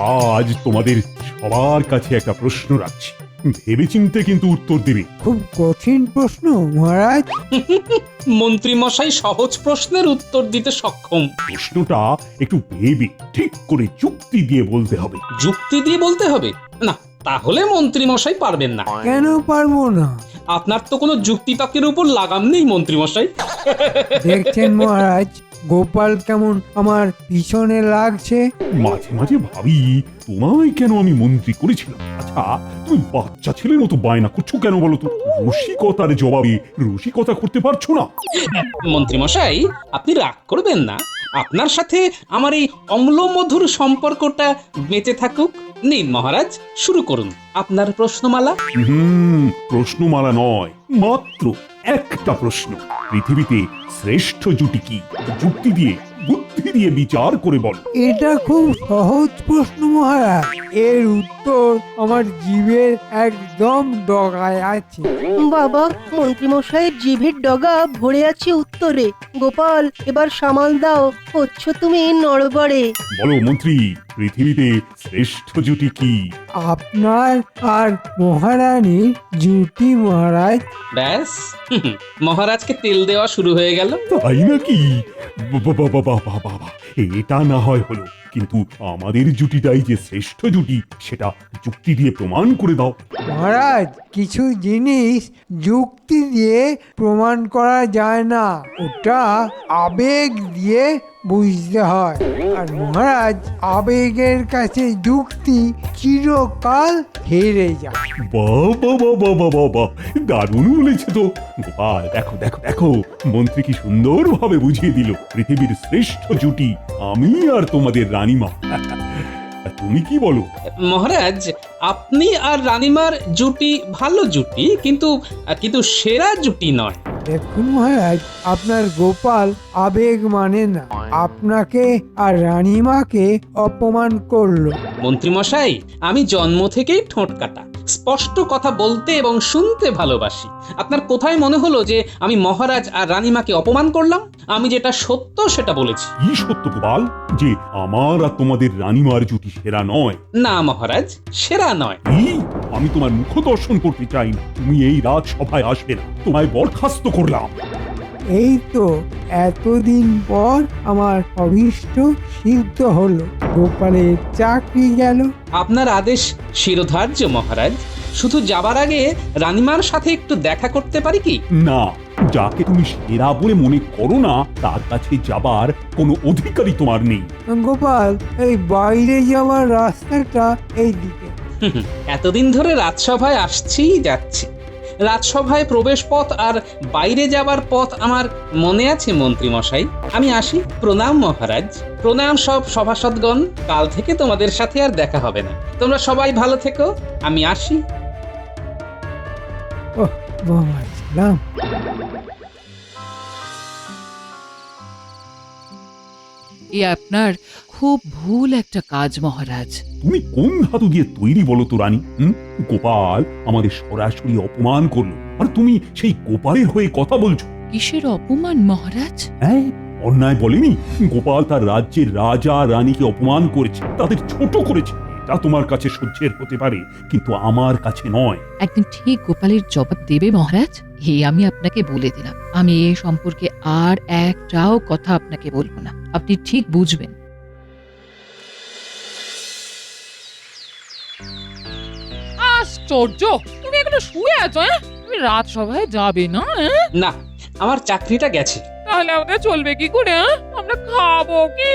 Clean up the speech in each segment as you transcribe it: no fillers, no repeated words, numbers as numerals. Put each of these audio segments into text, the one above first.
আজ তোমাদের সবার কাছে একটা প্রশ্ন রাখছি, ভেবেচিন্তে কিন্তু উত্তর দেবে। খুব কঠিন প্রশ্ন মহারাজ। মন্ত্রী মশাই সহজ প্রশ্নের উত্তর দিতে সক্ষম। প্রশ্নটা একটু ভেবে ঠিক করে যুক্তি দিয়ে বলতে হবে। যুক্তি দিয়ে বলতে হবে না, তাহলে মন্ত্রী মশাই পারবেন না। কেন পারবো না? আপনার তো কোনো যুক্তি তর্কের উপর লাগাম নেই মন্ত্রী মশাই। দেখছেন মহারাজ, গোপাল কেমন আমার পিছনে লাগছে। মাঝে মাঝে ভাবি তোমায় কেন আমি মন্ত্রী করেছিলাম। আচ্ছা, তুমি বাচ্চা ছেলের মতো বায়না করছো কেন বলো তো? রসিকতার জবাবে রসিকতা করতে পারছো না? মন্ত্রী মশাই, আপনি রাগ করবেন না। আপনার সাথে আমার এই অম্লমধুর সম্পর্কটা বেঁচে থাকুক। নিন মহারাজ, শুরু করুন আপনার প্রশ্নমালা। প্রশ্নমালা নয়, মাত্র একটা প্রশ্ন। পৃথিবীতে শ্রেষ্ঠ জুটি কি? যুক্তি দিয়ে বুদ্ধি দিয়ে বিচার করে বল। এটা খুব সহজ প্রশ্ন মহারাজ, এর উত্তর আমার জিভের একদম ডগায় আছে। বাবা, মন্ত্রীমশাইয়ের জিভের ডগা ভরে আছে উত্তরে। গোপাল, এবার সামাল দাও, হচ্ছ তুমি নড়বড়ে। বলো মন্ত্রী, পৃথিবীতে শ্রেষ্ঠ জুটি কি? আপনার আর মহারানীর জুটি মহারাজ। ব্যাস, মহারাজকে তেল দেওয়া শুরু হয়ে গেল। তাই নাকি? বাবা, এটা না হয় হলো, কিন্তু আমাদের জুটিটাই যে শ্রেষ্ঠ জুটি সেটা যুক্তি দিয়ে প্রমাণ করে দাও। মহারাজ, কিছু জিনিস যুক্তি দিয়ে প্রমাণ করা যায় না, ওটা আবেগ দিয়ে বুঝতে হয়। আর মহারাজ, আবেগের কাছে যুক্তি চিরকাল হেরে যায়। বাবা, দারুণ বলেছে তো গোপাল। দেখো দেখো দেখো, মন্ত্রী কি সুন্দরভাবে বুঝিয়ে দিল পৃথিবীর শ্রেষ্ঠ জুটি আমি আর তোমাদের রানীমা। তুমি কি বলো? মহারাজ, আপনি আর রানীমার জুটি ভালো জুটি, কিন্তু কিন্তু সেরা জুটি নয়। দেখুন মহারাজ, আপনার গোপাল আবেগ মানে না, আপনাকে আর রানীমাকে অপমান করলো। মন্ত্রী মশাই, আমি জন্ম থেকেই ঠোঁট কাটা, স্পষ্ট কথা বলতে এবং শুনতে ভালোবাসি। আপনার কোথায় মনে হলো যে আমি মহারাজ আর রানীমাকে অপমান করলাম? আমি যেটা সত্য সেটা বলেছি। কি সত্য গোপাল, যে আমার আর তোমাদের রানীমার জুটি সেরা নয়? না মহারাজ, সেরা নয়। আমি তোমার মুখ দর্শন করতে চাই না। তুমি এই রাজসভায় আসবে না, তোমায় বরখাস্ত করলাম। এই তো এতদিন পর আমার অভীষ্ট সিদ্ধ হলো, গোপালের চাকরি গেল। আপনার আদেশ শিরোধার্য মহারাজ। শুধু যাবার আগে রানীমার সাথে একটু দেখা করতে পারি কি? না, যাকে তুমি সেরা বলে মনে করো না তার কাছে যাবার কোনো অধিকারই তোমার নেই। গোপাল, এই বাইরে যাওয়ার রাস্তাটা এই দিকে। এতদিন ধরে রাজসভায় আসছিই যাচ্ছি। রাজসভায় প্রবেশ পথ আর বাইরে যাবার পথ আমার মনে আছে মন্ত্রী মশাই। আমি আসি। প্রণাম মহারাজ। প্রণাম সব সভাসদগণ। কাল থেকে তোমাদের সাথে আর দেখা হবে না। তোমরা সবাই ভালো থেকো। আমি আসি। ওহ বাবা, সালাম। এ আপনার খুব ভুল একটা কাজ মহারাজ। তুমি কোন ধাতু দিয়ে তৈরি বলো তো রানী? গোপাল আমাদের সরাসরি অপমান করলো, আর তুমি সেই গোপালের হয়ে কথা বলছো। কিসের অপমান মহারাজ? হ্যাঁ, অন্যায় বলেনি? গোপাল তার রাজ্যের রাজা রানীকে অপমান করেছে, তাদের ছোট করেছে। এটা তোমার কাছে সহ্যের হতে পারে, কিন্তু আমার কাছে নয়। একদিন ঠিক গোপালের জবাব দেবে মহারাজ, হে আমি আপনাকে বলে দিলাম। আমি এ সম্পর্কে আর একটাও কথা আপনাকে বলবো না, আপনি ঠিক বুঝবেন। আশ্চর্য, তুমি এখনো শুয়ে আছো? তুমি রাজসভায় যাবে না? না, আমার চাকরিটা গেছে। তাহলে আমাদের চলবে কি করে? আমরা খাবো কি?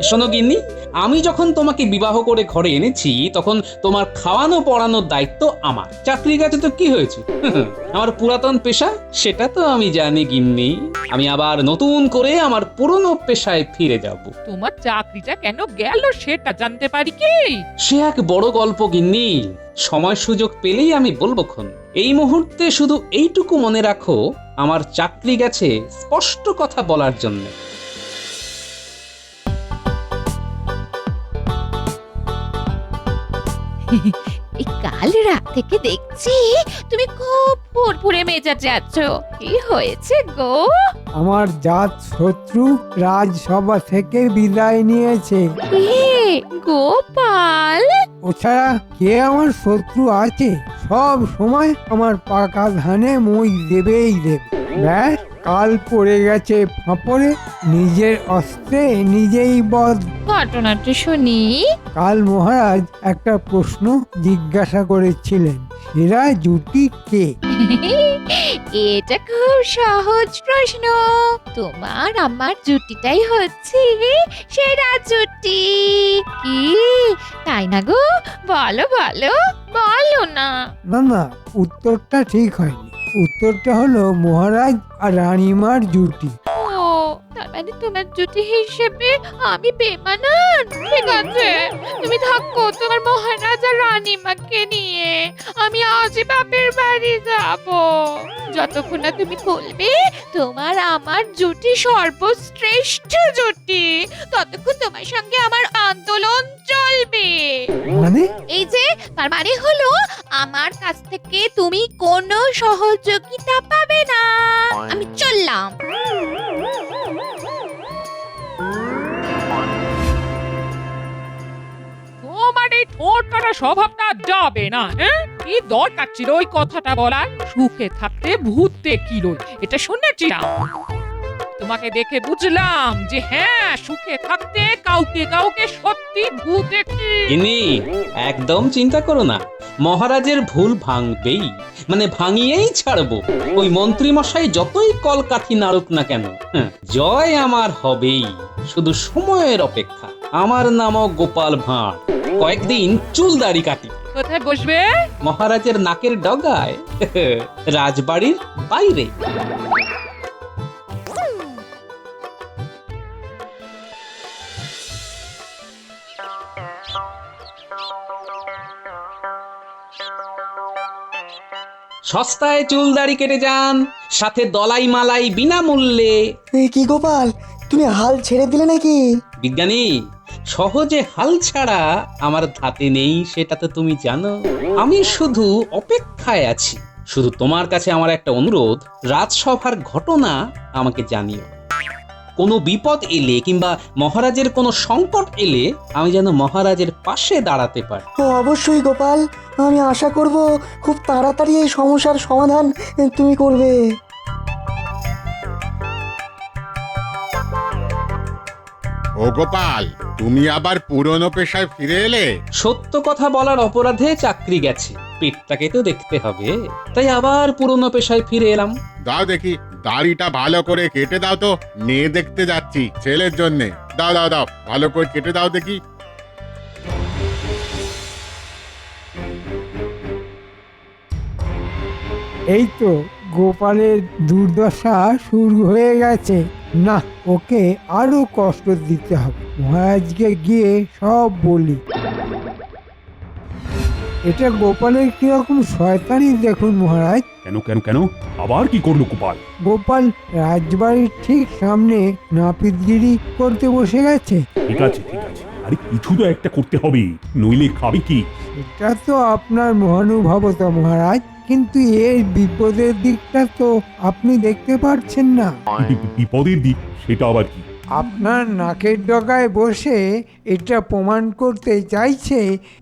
শোনো গিন্নি, আমি যখন তোমাকে বিবাহ করে ঘরে এনেছি তখন তোমার খাওয়ানো পড়ানোর দায়িত্ব আমার। চাকরি গেছে তো কি হয়েছে? আমার পুরাতন পেশা, সেটা তো আমি জানি গিন্নি। আমি আবার নতুন করে আমার পুরনো পেশায় ফিরে যাব। তোমার চাকরিটা কেন গেল সেটা জানতে পারি কি? সে এক বড় গল্প গিন্নি, সময় সুযোগ পেলেই আমি বলবো খন। এই মুহূর্তে শুধু এইটুকু মনে রাখো, আমার চাকরি গেছে স্পষ্ট কথা বলার জন্য। এই কাল রাত থেকে দেখছি তুমি খুব ফুরফুরে মেজাজে আছো। কি হয়েছে গো? আমার জাত শত্রু রাজসভা থেকে বিদায় নিয়েছে। কে? গোপাল ও ছাড়া কে আমার শত্রু আছে? সব সময় আমার পাকা ধানে মই দেবেই দেবে। ব্যাস, কাল পড়ে গেছে ফাঁপড়ে, নিজের অস্ত্রে নিজেই বধ। ঘটনাটা শুনি। কাল মহারাজ একটা প্রশ্ন জিজ্ঞাসা করেছিলেন, সেরা জুটি কে? এটা খুব সহজ প্রশ্ন। তোমার আমার জুটিটাই হচ্ছে সেরা জুটি। কি তাই না গো? বলো বলো, বলো না। না না, উত্তরটা ঠিক হয়নি। উত্তরটা হলো মহারাজ আর রানীমার জুটি। ও, তার মানে তোমার জুটি হিসেবে আমি বেমানান? ঠিক আছে, তুমি থাকো তোমার মহারাজা রানীমাকে নিয়ে। আমি আজই বাপের বাড়ি যাব। যতক্ষণ না তুমি বলবে তোমার আমার জুটি সর্বশ্রেষ্ঠ জুটি, ততক্ষণ তোমার সঙ্গে আমার আন্দোলন চলবে। মানে? এই যে, তার মানে হলো আমার কাছ থেকে তুমি কোনো সহযোগিতা পাবে না। আমি চললাম। তোমার এই ঠোঁট কাটা স্বভাবটা যাবে না। হ্যাঁ, কি দরকার ছিল ওই কথাটা বলার? সুখে থাকতে ভূত দেখিল, এটা শুনেছিলাম। তোমাকে দেখে বুঝলাম যে হ্যাঁ, সুখে থাকতে কাউকে কাউকে সত্যি ভূত দেখি। ইনি একদম চিন্তা করো না, মহারাজের ভুল ভাঙবেই, মানে ভাঙিয়েই ছাড়বো। ওই মন্ত্রী মশাই যতই কলকাঠি নাড়ুক না কেন, জয় আমার হবেই। শুধু সময়ের অপেক্ষা। আমার নামও গোপাল ভাঁড়। কয়েকদিন চুল দাড়ি কাটি। কোথায় বসবে? মহারাজের নাকের ডগায়, রাজবাড়ির বাইরে। সস্তায় চুল দাড়ি কেটে যান, সাথে দলাই মালাই বিনামূল্যে। এ কি গোপাল, তুমি হাল ছেড়ে দিলে নাকি? বিজ্ঞানী, সহজে হাল ছাড়া আমার ধাতে নেই, সেটা তো তুমি জানো। আমি শুধু অপেক্ষায় আছি। শুধু তোমার কাছে আমার একটা অনুরোধ, রাজসভার ঘটনা আমাকে জানিও। কোনো বিপদ এলে কিংবা মহারাজের কোনো সংকট এলে আমি যেন মহারাজের পাশে দাঁড়াতে পারি। ও অবশ্যই গোপাল, আমি আশা করব খুব তাড়াতাড়ি এই সমস্যার সমাধান তুমি করবে। ও গোপাল, তুমি আবার পুরনো পেশায় ফিরে এলে? সত্য কথা বলার অপরাধে চাকরি গেছে, পেটটাকে তো দেখতে হবে, তাই আবার পুরনো পেশায় ফিরে এলাম। দাও দেখি, দাড়িটা ভালো করে কেটে দাও তো, মেয়ে দেখতে যাচ্ছি ছেলের জন্যে। দাও দাও দাও, ভালো করে কেটে দাও দেখি। এই তো গোপালের দুর্দশা শুরু হয়ে গেছে। না, ওকে আরো কষ্ট দিতে হবে। মহারাজকে গিয়ে সব বলি। এটা গোপালের কিরকম শয়তানি দেখুন মহারাজ। কেন কেন কেন, আবার কি করলো গোপাল? গোপাল রাজবাড়ির ঠিক সামনে নাপিতগিরি করতে বসে গেছে। ঠিক আছে ঠিক আছে, আরে কিছু তো একটা করতে হবে, নইলে খাবে কি? এটা তো আপনার মহানুভবতা মহারাজ, কিন্তু এর বিপদের দিকটা তো আপনি দেখতে পাচ্ছেন না। বিপদের দিক, সেটা আবার কি? আপনার নাকের ডগায় বসে এটা প্রমাণ করতে চাইছে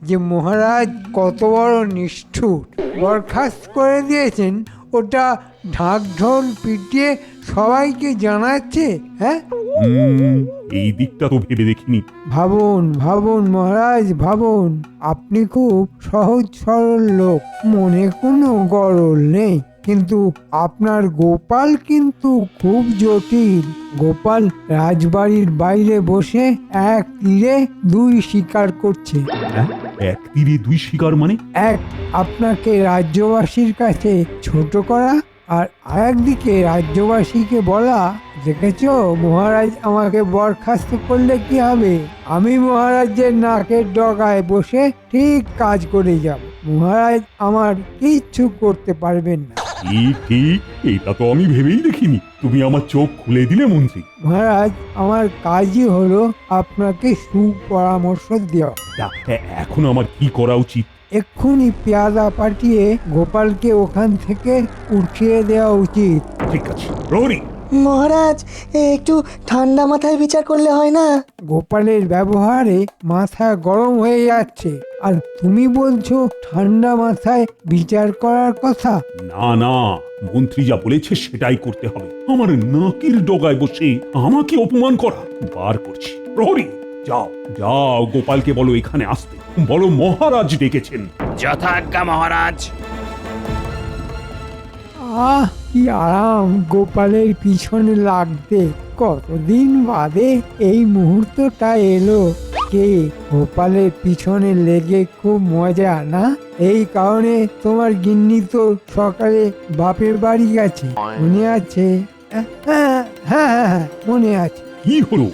যে মহারাজ কত বড় নিষ্ঠুর। বরখাস্ত করে দিয়েছেন, ওটা ঢাক ঢোল পিটিয়ে সবাইকে জানাচ্ছে। হ্যাঁ, এই দিকটা তো ভেবে দেখিনি। ভাবুন ভাবুন মহারাজ, ভাবুন। আপনি খুব সহজ সরল লোক, মনে কোনো গরল নেই, কিন্তু আপনার গোপাল কিন্তু খুব জটিল। গোপাল রাজবাড়ির বাইরে বসে এক তীরে দুই শিকার করছে। হ্যাঁ, এক তীরে দুই শিকার মানে? এক, আপনাকে রাজ্যবাসীর কাছে ছোট করা, আর আরেকদিকে রাজ্যবাসীকে বলা, দেখেছো মহারাজ আমাকে বরখাস্ত করলে কি হবে, আমি মহারাজের নাকের ডগায় বসে ঠিক কাজ করে যাব, মহারাজ আমার কিচ্ছু করতে পারবেন না। ঠিক ঠিক, এটা তো আমি ভেবেই দেখিনি। তুমি আমার চোখ খুলে দিলে মন্ত্রী। মহারাজ, আমার কাজই হলো আপনাকে সুপরামর্শ দেওয়া। এখন আমার কি করা উচিত? এক্ষুনি পেয়াদা পাঠিয়ে গোপালকে ওখান থেকে উঠিয়ে দেওয়া উচিত। ঠিক আছে, প্রহরী মহারাজ একটু ঠান্ডা মাথায় বিচার করলে হয় না? গোপালের ব্যবহারে মাথা গরম হয়ে যাচ্ছে আর তুমি বলছো ঠান্ডা মাথায় বিচার করার কথা। না না, মন্ত্রী যা বলেছে সেটাই করতে হবে। আমার নাকের ডগায় বসে আমাকে অপমান করা বার করছি। প্রহরী, যাও যাও, গোপালকে বলো এখানে আসতে, বলো মহারাজ ডেকেছেন। যথাজ্ঞা মহারাজ। আহ কি আরাম গোপালের পিছনে লাগতে, কতদিন বাদে এই মুহূর্তটা এলো। কে গোপালের পিছনে লেগে খুব মজা না? এই কারণে তোমার গিন্নি তো সকালে বাপের বাড়ি গেছে, মনে আছে? হ্যাঁ হ্যাঁ হ্যাঁ, মনে আছে। কি হলো?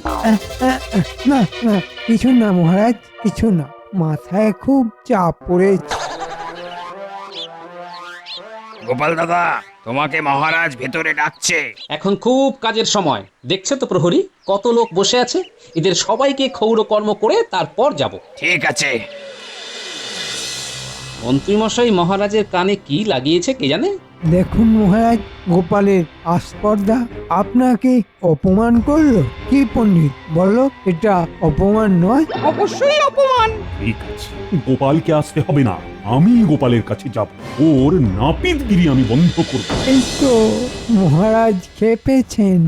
না না, কিছু না মহারাজ, কিছু না, মাথায় খুব চাপ পড়েছে। গোপাল দাদা, তোমাকে মহারাজ ভেতরে ডাকছে। এখন খুব কাজের সময়, দেখছো তো প্রহরী কত লোক বসে আছে। এদের সবাইকে ক্ষৌর কর্ম করে তারপর যাব। ঠিক আছে। মন্ত্রীমশাই মহারাজের কানে কি লাগিয়েছে কে জানে। দেখুন মহারাজ, গোপালের আস্পর্ধা আপনাকে অপমান করলো। কি পণ্ডিত বলো, এটা অপমান নয়? অবশ্যই অপমান। ঠিক আছে, গোপালকে আসতে হবে না, আমি গোপালের কাছে যাব, ওর নাপিতগিরি আমি বন্ধ করব। এই তো মহারাজ খেপেছেন,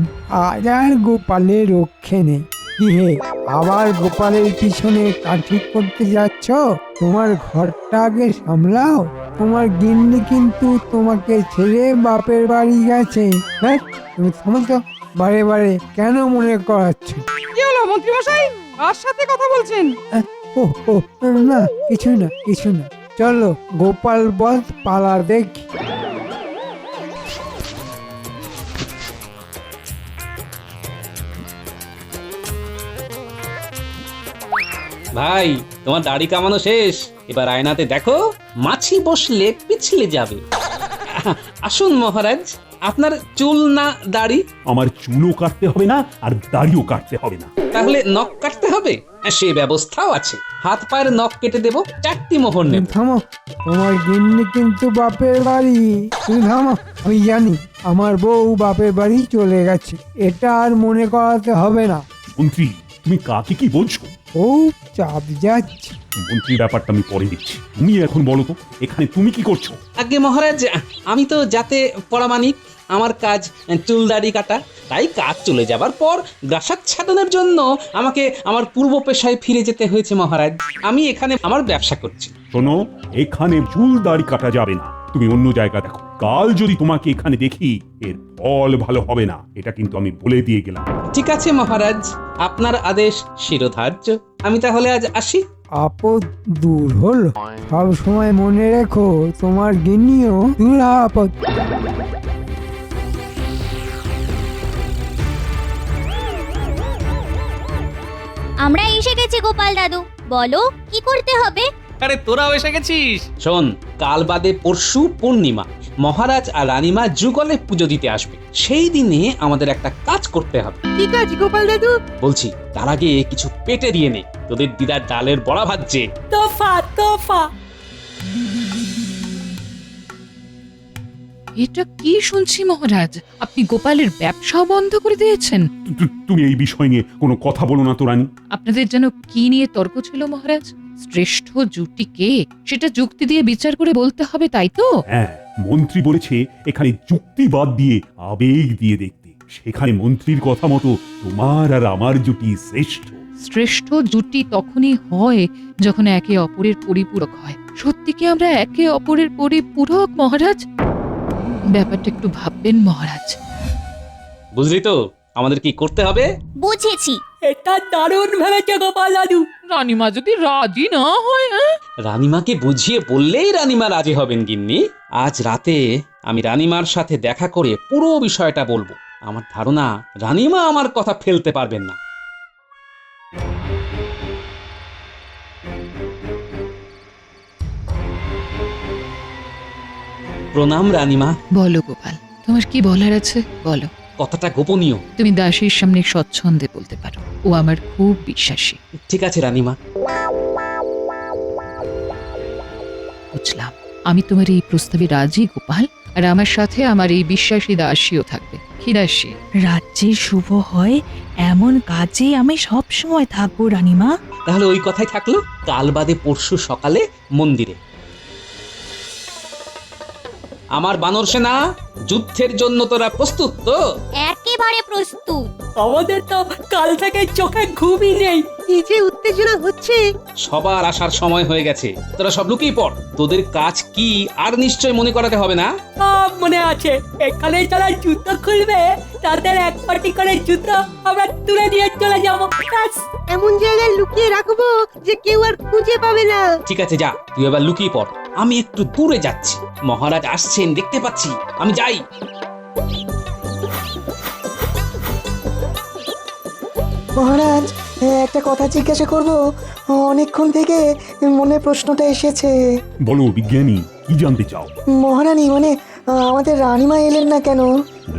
আজ আর গোপালের রক্ষে নেই। কি হে, আবার গোপালের পিছনে কাঠি করতে যাচ্ছ? তোমার ঘরটা আগে সামলাও। তোমার গিন্নি কিন্তু তোমাকে ছেড়ে বাপের বাড়ি গেছে। হ্যাঁ, তুমি থামো তো, বারে বারে কেন মনে করাচ্ছ? কি হলো মন্ত্রী মশাই, কার সাথে কথা বলছেন? ও ও, না কিছু না, কিছু না, চলো গোপাল বধ পালা দেখি। ভাই, তোমার দাড়ি কামানো শেষ, এবার আয়নাতে দেখো মাছি বসলে পিছলে যাবে। আসুন মহারাজ, আপনার চুল না দাড়ি? আমার চুলও কাটতে হবে না আর দাড়িও কাটতে হবে না। তাহলে নখ কাটতে হবে? সে ব্যবস্থাও আছে, হাত পায়ের নখ কেটে দেব, 4টি মোহর নেব। থামো, তোমার গিন্নি কিন্তু বাপের বাড়ি। তুমি থামো, আমি জানি আমার বউ বাপের বাড়ি চলে গেছে, এটা আর মনে করাতে হবে না। মন্ত্রী, তুমি কাকে কি বলছো? ও চাপ যাচ্ছে। মন্ত্রীর ব্যাপারটা আমি পরে দিচ্ছি, তুমি এখন বলো তো এখানে তুমি কি করছো? আগে মহারাজ, আমি তো যাতে পরামানিক, আমার কাজ চুল দাড়ি কাটা, তাই কাজ চলে যাবার পর গ্রাসাচ্ছাদনের জন্য আমাকে আমার পূর্ব পেশায় ফিরে যেতে হয়েছে মহারাজ। আমি এখানে আমার ব্যবসা করছি। শোনো, এখানে চুল দাড়ি কাটা যাবে না, তুমি অন্য জায়গা দেখো। কাল যদি তোমাকে এখানে দেখি এর ফল ভালো হবে না, এটা কিন্তু আমি বলে দিয়ে গেলাম। ঠিক আছে মহারাজ, আপনার আদেশ শিরোধার্য। আমি তাহলে আজ আসি। আপদ দূর হলো। সব সময় মনে রেখো, তোমার গিন্নিও দূর আপদ। আমরা এসে গেছি গোপাল দাদু, বলো কি করতে হবে? আরে তোরাও এসে গেছিস। শোন, কাল বাদে পরশু পূর্ণিমা, মহারাজ আর রানীমা যুগলে পুজো দিতে আসবে। সেই দিনে আমাদের একটা কাজ করতে হবে। ঠিক আছে গোপাল দাদু। বলছি, তার আগে কিছু পেটে দিয়ে নে, তোদের দিদার ডালের বড়া ভাজছে। তোফা তোফা। এটা কি শুনছি মহারাজ, আপনি গোপালের ব্যবসাও বন্ধ করে দিয়েছেন? তুমি এই বিষয় নিয়ে কোনো কথা বলো না তো রানী। আপনাদের যেন কি নিয়ে তর্ক ছিল মহারাজ? শ্রেষ্ঠ জুটি কে সেটা যুক্তি দিয়ে বিচার করে বলতে হবে, তাই তো? হ্যাঁ, মন্ত্রী বলেছে এখানে যুক্তি বাদ দিয়ে আবেগ দিয়ে দেখতে। সেখানে মন্ত্রীর কথা মতো তোমার আর আমার জুটি শ্রেষ্ঠ। শ্রেষ্ঠ জুটি তখনই হয় যখন একে অপরের পরিপূরক হয়। সত্যি কি আমরা একে অপরের পরিপূরক মহারাজ? ব্যাপারটা একটু ভাববেন মহারাজ। বুঝলি তো আমাদের কি করতে হবে? বুঝেছি। এটা দারুণ ভেবেছে গোপাল দাদু। রানীমা যদি রাজি না হয়? রানীমাকে বুঝিয়ে বললেই রানীমা রাজি হবেন গিন্নি। আজ রাতে আমি রানীমার সাথে দেখা করে পুরো বিষয়টা বলবো। আমার ধারণা রানীমা আমার কথা ফেলতে পারবেন না। প্রণাম রানীমা। বলো গোপাল, তোমার কি বলার আছে বলো। কথাটা গোপনীয়। তুমি দাসীর সামনে স্বচ্ছন্দে বলতে পারো, ও আমার খুব বিশ্বাসী। ঠিক আছে রানীমা। বুঝলাম, আমি তোমার এই প্রস্তাবে রাজি গোপাল। আর আমার সাথে আমার এই বিশ্বাসী দাসীও থাকবে। কি দাসী? রাজ্যের শুভ হয় এমন কাজে আমি সব সময় থাকবো রানীমা। তাহলে ওই কথাই থাকলো, কাল বাদে পরশু সকালে মন্দিরে। আমার বানর সেনা, যুদ্ধের জন্য তোরা প্রস্তুত তো? একেবারে প্রস্তুত। আমাদের তো কাল থেকে চোখে ঘুমই নেই। কি যে উত্তেজনা হচ্ছে। সবার আসার সময় হয়ে গেছে, তোরা সব লুকিয়ে পড়। তোদের কাজ কি আর নিশ্চয় মনে করাতে হবে না। মনে আছে, এখানে যারা জুতো খুলবে তাদের এক পাটি করে জুতো আমরা তুলে দিয়ে চলে যাবো। এমন জায়গায় লুকিয়ে রাখবো যে কেউ আর খুঁজে পাবে না। ঠিক আছে, যা, তুই এবার লুকিয়ে পড়। আমি একটু দূরে যাচ্ছি, মহারাজ আসছেন দেখতে পাচ্ছি, আমি যাই। মহারাজ, একটা কথা জিজ্ঞাসা করব, অনেকক্ষণ থেকে মনে প্রশ্নটা এসেছে। বলো বিজ্ঞানী, কি জানতে চাও? মহারানী মানে আমাদের রানীমা এলেন না কেন?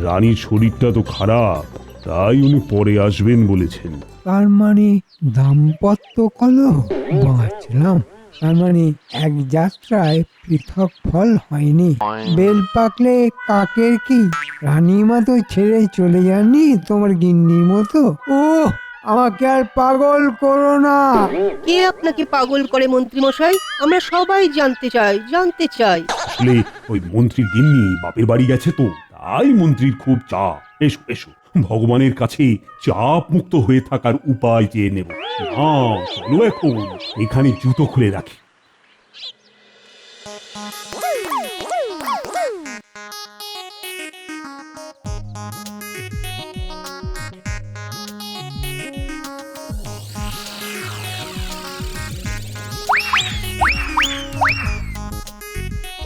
রানীর শরীরটা তো খারাপ, তাই উনি পরে আসবেন বলেছেন। তার মানে দাম্পত্য কলহ? বাঁচলাম। তার মানে এক যাত্রায় পৃথক ফল হয়নি। বেল পাকলে কাকের কি? রানীমা তো ছেড়ে চলে যাননি তোমার গিন্নির মতো। ও, আমাকে আর পাগল করো না। কে আপনাকে পাগল করে মন্ত্রী মশাই? আমরা সবাই জানতে চাই। আসলে ওই মন্ত্রীর গিন্নি বাপের বাড়ি গেছে তো, তাই মন্ত্রীর খুব চাপ। এসো এসো, ভগবানের কাছে চাপ মুক্ত হয়ে থাকার উপায় চেয়ে নেব। না, চলো এখন এখানে জুতো খুলে রাখি।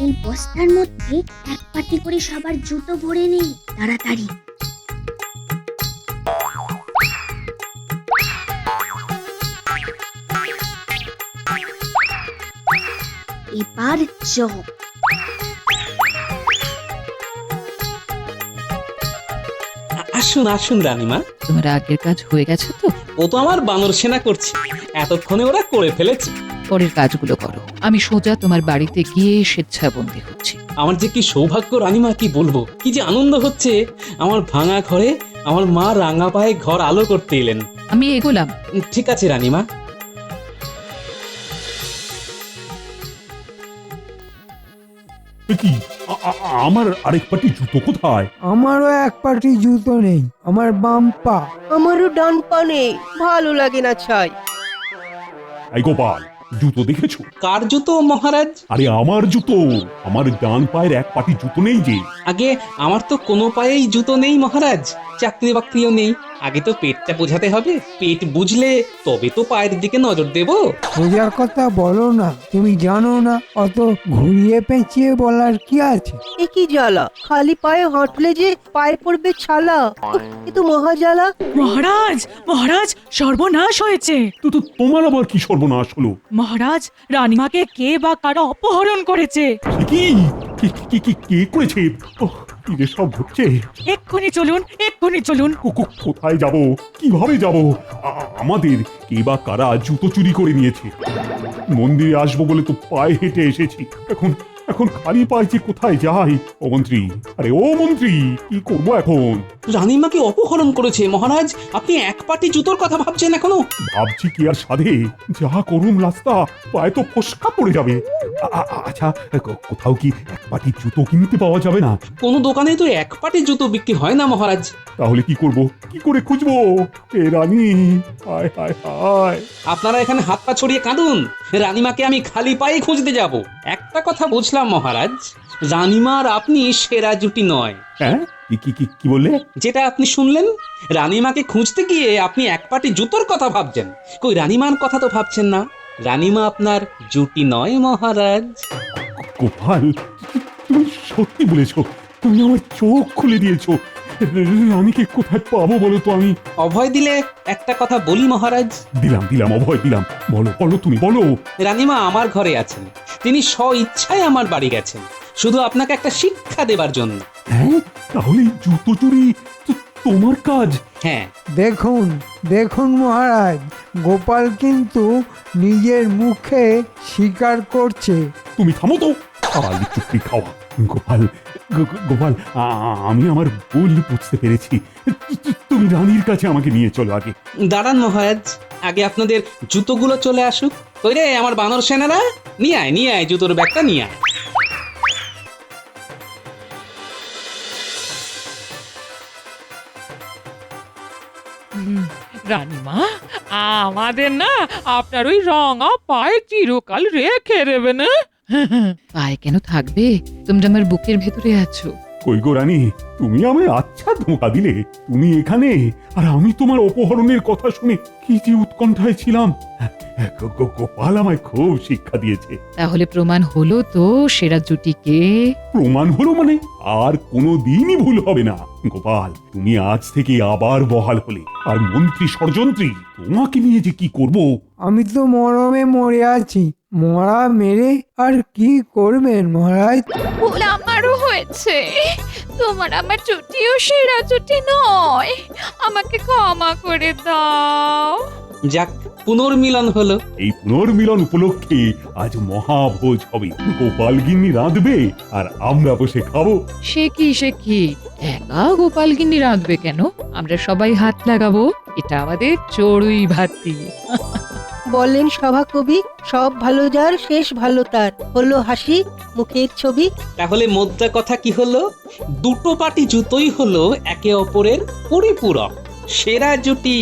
এই বস্তার মধ্যে এক পাটি করে সবার জুতো ভরে নেই, তাড়াতাড়ি। এবার যাও। আসুন আসুন রানীমা। তোমার আগের কাজ হয়ে গেছে তো? ও তো আমার বানর সেনা করছে, এতক্ষণে ওরা করে ফেলেছে। পরের কাজগুলো করো, আমি সোজা তোমার বাড়িতে গিয়ে স্বেচ্ছাবন্দি হচ্ছি। আমার যে কি সৌভাগ্য রানীমা, কি বলবো, কি যে আনন্দ হচ্ছে। আমার ভাঙা ঘরে আমার মা রাঙা পায়ে ঘর আলো করতে এলেন। আমি এগোলাম। ঠিক আছে রানীমা। এ কি, আমার আরেক পাটি জুতো কোথায়? আমারও এক পাটি জুতো নেই, আমার বাম পা। আমারও ডান পা নেই, ভালো লাগে না ছাই। এই গোপাল, জুতো দেখেছো? কার জুতো মহারাজ? আরে আমার জুতো, আমার ডান পায়ের এক পাটি জুতো নেই যে। আগে আমার তো কোনো পায়েই জুতো নেই মহারাজ, চাকরি বাকরিও নেই। আগে তো পেটটা বোঝাতে হবে, পেট বুঝলে তবে তো পায়ের দিকে নজর দেব। বোঝার কথা বলো না, তুমি জানো না, অত ঘুরিয়ে পেঁচিয়ে বলার কি আছে? এ কি জ্বালা, খালি পায়ে হাঁটলে যে পায়ে পড়বে ছালা। এ তো মহা জ্বালা। মহারাজ, মহারাজ, সর্বনাশ হয়েছে। তো তোমার আবার কি সর্বনাশ হলো? মহারাজ, রানীমাকে কে বা কারা অপহরণ করেছে। কি কে করেছে? কি যে সব হচ্ছে! এক্ষুনি চলুন, এক্ষুনি চলুন। কোথায় যাব, কিভাবে যাব? আমাদের কে বা কারা জুতো চুরি করে নিয়েছে। মন্দিরে আসবো বলে তো পায়ে হেঁটে এসেছি, এখন খালি পায়ে যে কোথায় যাই? ও মন্ত্রী, আরে ও মন্ত্রী, কি করবো এখন? রানীমাকে অপহরণ করেছে মহারাজ, আপনি এক পাটি জুতোর কথা ভাবছেন এখনো? ভাবছি কি আর সাধে, যা করুম রাস্তা, পায়ে তো ফসকা পড়ে যাবে। আচ্ছা, কোথাও কি এক পাটি জুতো কিনতে পাওয়া যাবে না? কোনো দোকানে তো এক পাটি জুতো বিক্রি হয় না মহারাজ। তাহলে কি করব, কি করে খুঁজবো? এ রানী, হায় হায় হায়! আপনারা এখানে হাত পা ছড়িয়ে কাঁদুন, রানীমাকে আমি খালি পায়ে খুঁজতে যাব। একটা কথা বুঝলাম মহারাজ, রানীমার আপনি সেরা জুটি নয়। হ্যাঁ, কি বললে? যেটা আপনি শুনলেন, রানীমাকে খুঁজতে গিয়ে আপনি এক পাটি জুতোর কথা ভাবছেন, কই রানীমার কথা তো ভাবছেন না। রানীমা আপনার জুটি নয় মহারাজ। গোপাল, তুমি সত্যি বলেছো, তুমি আমার চোখ খুলে দিয়েছো। রানীকে কোথায় পাবো বলো তো? আমি অভয় দিলে একটা কথা বলি মহারাজ। দিলাম অভয় দিলাম, বলো তুমি বলো। রানীমা আমার ঘরে আছেন, তিনি স্ব ইচ্ছায় আমার বাড়ি গেছেন, শুধু আপনাকে একটা শিক্ষা দেবার জন্য। হ্যাঁ, তাহলে জুতো চুরি তোমার কাজ? হ্যাঁ। দেখুন মহারাজ, গোপাল কিন্তু নিজের মুখে স্বীকার করছে। তুমি থামো তো, চুক্তি খাওয়া। গোপাল, গোপাল, আমি আমার ভুল বুঝতে পেরেছি। তুমি রানীর কাছে আমাকে নিয়ে চলো আগে। দাঁড়ান মহারাজ, আগে আপনাদের জুতোগুলো চলে আসুক। ওই রে আমার বানর সেনারা, নিয়ে আয় জুতোর ব্যাগটা নিয়ে আয়। রানীমা, আমাদের না আপনার ওই রঙা পায়ে চিরকাল রেখে দেবে না। পায়ে কেন থাকবে? তোমরা আমার বুকের ভেতরে আছো। কই গো রানী, তুমি আমায় আচ্ছা ধোঁকা দিলে। তুমি এখানে আর আমি তোমার অপহরণের কথা শুনে কি যে উৎকণ্ঠায় ছিলাম। গোপাল আমায় খুব শিক্ষা দিয়েছে। তাহলে প্রমাণ হলো তো সেরা জুটিকে? প্রমাণ হলো মানে আর কোনোদিনই ভুল হবে না। গোপাল, তুমি আজ থেকে আবার বহাল হলে। আর মন্ত্রী ষড়যন্ত্রী, তোমাকে নিয়ে যে কি করব। আমি তো মরমে মরে আছি, মরা মেরে আর কি করবেন মহারাজ? ভুল আমারও হয়েছে। তোমার আমার জুটিও সেরা জুটি নয়, আমাকে ক্ষমা করে দাও। যাক, পুনর্মিলন হলো। এই পুনর্মিলন উপলক্ষে আজ মহাভোজ হবে। গোপাল গিন্নি রাঁধবে আর আমরা বসে খাবো। সে কি একা গোপালগিন্নি রাঁধবে কেন? আমরা সবাই হাত লাগাবো। এটা আমাদের চড়ুই ভাতি। বলেন সভাকবি, সব ভালো যার শেষ ভালো তার। হলো হাসি, মুখের ছবি। তাহলে মোদ্দা কথা কি হলো? দুটো পাটি জুতোই হলো একে অপরের পরিপূরক। সেরা জুটি